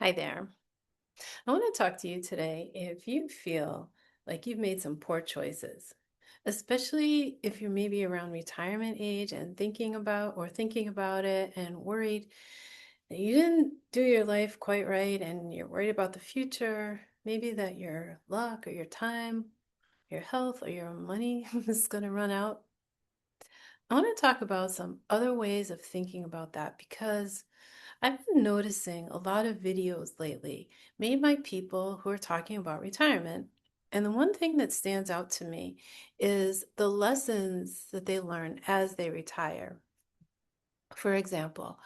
Hi there. I want to talk to you today if you feel like you've made some poor choices, especially if you're maybe around retirement age and thinking about it and worried that you didn't do your life quite right and you're worried about the future, maybe that your luck or your time, your health or your money is going to run out. I want to talk about some other ways of thinking about that because I've been noticing a lot of videos lately made by people who are talking about retirement. And the one thing that stands out to me is the lessons that they learn as they retire. For example,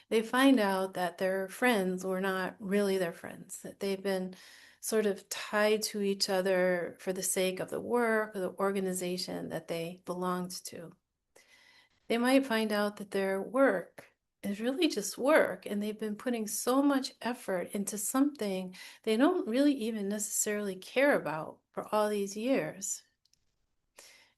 they find out that their friends were not really their friends, that they've been sort of tied to each other for the sake of the work or the organization that they belonged to. They might find out that their work is really just work and they've been putting so much effort into something they don't really even necessarily care about for all these years.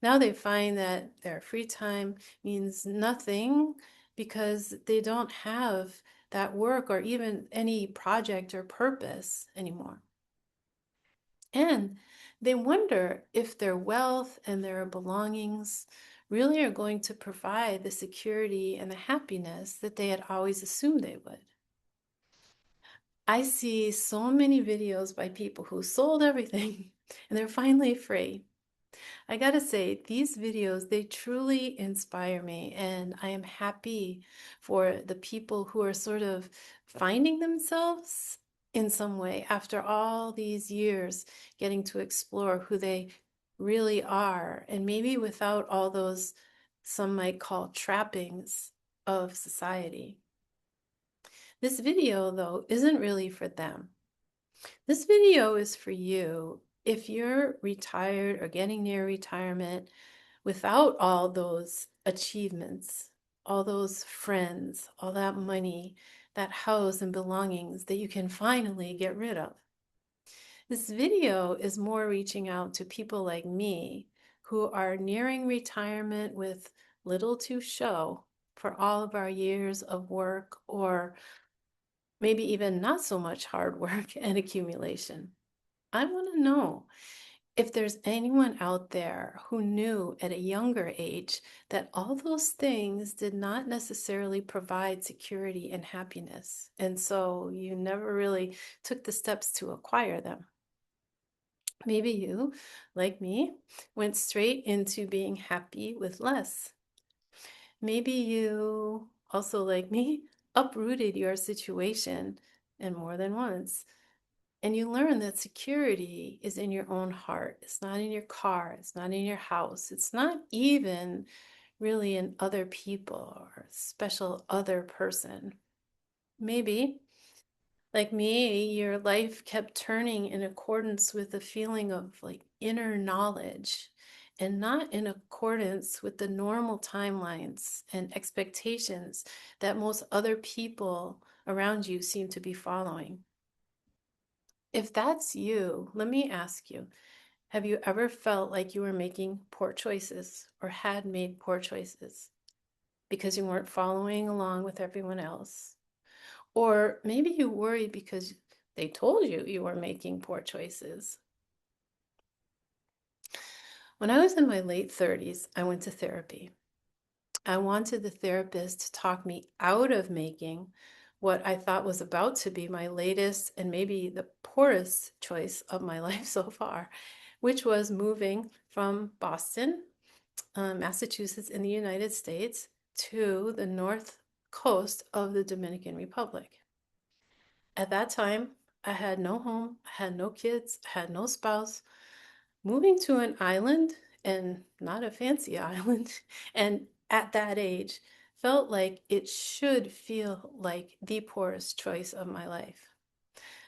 Now they find that their free time means nothing because they don't have that work or even any project or purpose anymore. And they wonder if their wealth and their belongings really are going to provide the security and the happiness that they had always assumed they would. I see so many videos by people who sold everything and they're finally free. I gotta say, these videos, they truly inspire me, and I am happy for the people who are sort of finding themselves in some way after all these years getting to explore who they really are, and maybe without all those, some might call trappings of society. This video, though, isn't really for them. This video is for you if you're retired or getting near retirement without all those achievements, all those friends, all that money, that house and belongings that you can finally get rid of. This video is more reaching out to people like me who are nearing retirement with little to show for all of our years of work or maybe even not so much hard work and accumulation. I want to know if there's anyone out there who knew at a younger age that all those things did not necessarily provide security and happiness. And so you never really took the steps to acquire them. Maybe you, like me, went straight into being happy with less. Maybe you, also like me, uprooted your situation and more than once. And you learn that security is in your own heart. It's not in your car. It's not in your house. It's not even really in other people or a special other person. Maybe, like me, your life kept turning in accordance with a feeling of like inner knowledge and not in accordance with the normal timelines and expectations that most other people around you seem to be following. If that's you, let me ask you, have you ever felt like you were making poor choices or had made poor choices because you weren't following along with everyone else? Or maybe you worried because they told you you were making poor choices. When I was in my late 30s, I went to therapy. I wanted the therapist to talk me out of making what I thought was about to be my latest and maybe the poorest choice of my life so far, which was moving from Boston, Massachusetts, in the United States to the north coast of the Dominican Republic. At that time, I had no home, I had no kids, I had no spouse. Moving to an island, and not a fancy island, and at that age, felt like it should feel like the poorest choice of my life.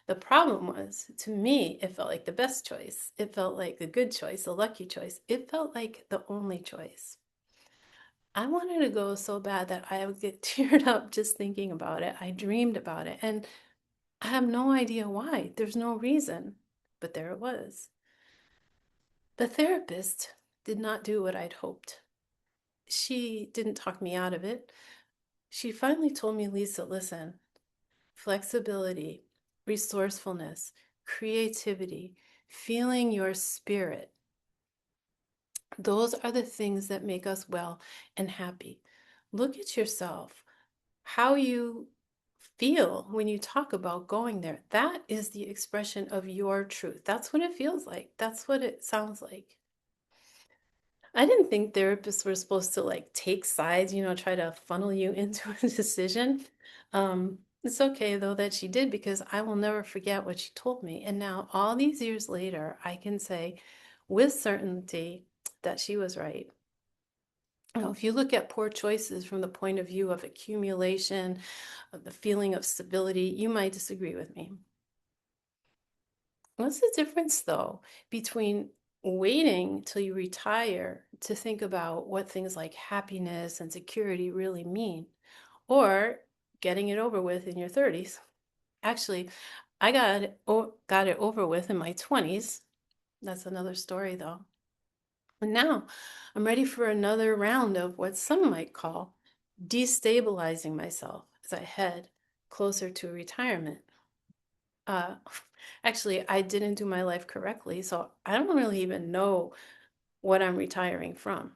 The problem was, to me, it felt like the best choice. It felt like the good choice, the lucky choice. It felt like the only choice. I wanted to go so bad that I would get teared up just thinking about it. I dreamed about it, and I have no idea why. There's no reason, but there it was. The therapist did not do what I'd hoped. She didn't talk me out of it. She finally told me, Lisa, listen, flexibility, resourcefulness, creativity, feeling your spirit. Those are the things that make us well and happy. Look at yourself, how you feel when you talk about going there. That is the expression of your truth. That's what it feels like. That's what it sounds like. I didn't think therapists were supposed to like take sides, try to funnel you into a decision. It's okay though that she did, because I will never forget what she told me. And now, all these years later, I can say with certainty that she was right. Now, if you look at poor choices from the point of view of accumulation, of the feeling of stability, you might disagree with me. What's the difference, though, between waiting till you retire to think about what things like happiness and security really mean, or getting it over with in your 30s? Actually, I got it over with in my 20s. That's another story, though. And now I'm ready for another round of what some might call destabilizing myself as I head closer to retirement. Uh, Actually, I didn't do my life correctly, so I don't really even know what I'm retiring from.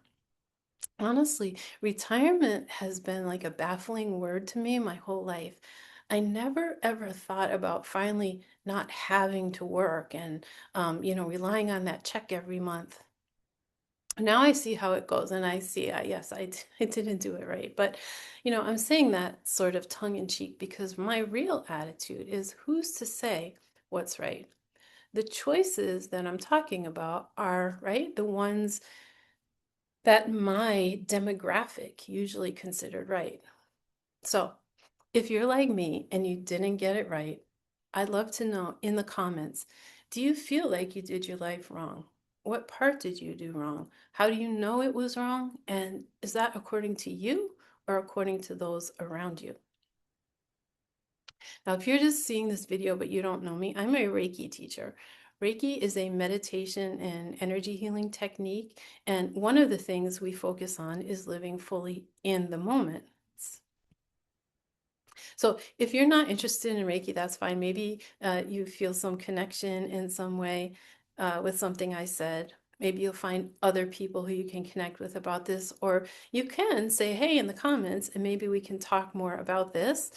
Honestly, retirement has been like a baffling word to me my whole life. I never ever thought about finally not having to work and, relying on that check every month. Now I see how it goes, and I see, yes, I didn't do it right. But, I'm saying that sort of tongue in cheek, because my real attitude is, who's to say what's right? The choices that I'm talking about are, right, the ones that my demographic usually considered right. So if you're like me and you didn't get it right, I'd love to know in the comments, do you feel like you did your life wrong? What part did you do wrong? How do you know it was wrong? And is that according to you or according to those around you? Now, if you're just seeing this video but you don't know me, I'm a Reiki teacher. Reiki is a meditation and energy healing technique, and one of the things we focus on is living fully in the moment. So if you're not interested in Reiki, that's fine. Maybe you feel some connection in some way with something I said. Maybe you'll find other people who you can connect with about this, or you can say, hey, in the comments, and maybe we can talk more about this.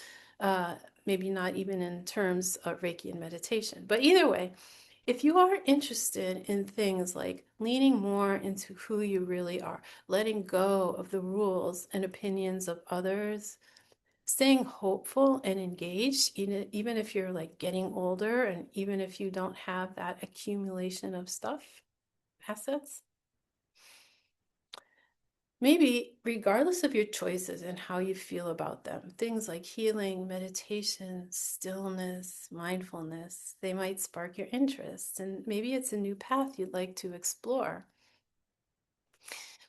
Maybe not even in terms of Reiki and meditation. But either way, if you are interested in things like leaning more into who you really are, letting go of the rules and opinions of others, staying hopeful and engaged, even if you're like getting older and even if you don't have that accumulation of stuff, assets, maybe regardless of your choices and how you feel about them, things like healing, meditation, stillness, mindfulness, they might spark your interest. And maybe it's a new path you'd like to explore.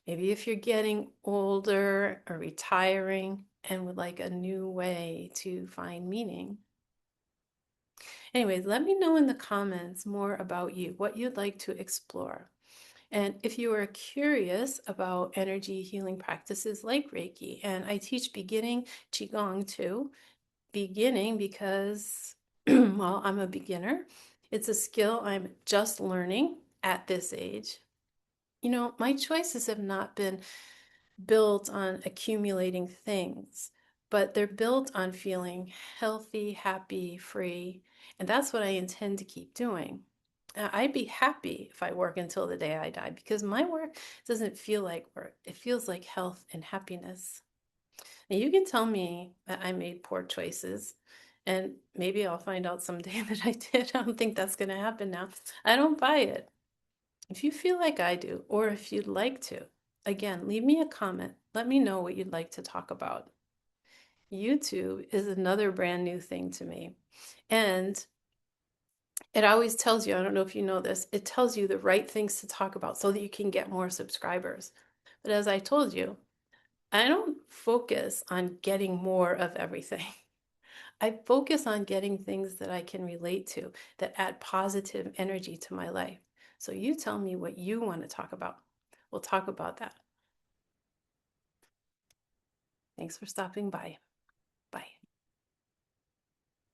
Maybe if you're getting older or retiring and would like a new way to find meaning. Anyways, let me know in the comments more about you, what you'd like to explore. And if you are curious about energy healing practices like Reiki, and I teach beginning Qigong too, beginning because, well, I'm a beginner. It's a skill I'm just learning at this age. My choices have not been built on accumulating things, but they're built on feeling healthy, happy, free. And that's what I intend to keep doing. I'd be happy if I work until the day I die, because my work doesn't feel like work. It feels like health and happiness. Now, you can tell me that I made poor choices, and maybe I'll find out someday that I did. I don't think that's going to happen now. I don't buy it. If you feel like I do, or if you'd like to, again, leave me a comment. Let me know what you'd like to talk about. YouTube is another brand new thing to me. And it always tells you, I don't know if you know this, it tells you the right things to talk about so that you can get more subscribers. But as I told you, I don't focus on getting more of everything. I focus on getting things that I can relate to, that add positive energy to my life. So you tell me what you want to talk about. We'll talk about that. Thanks for stopping by.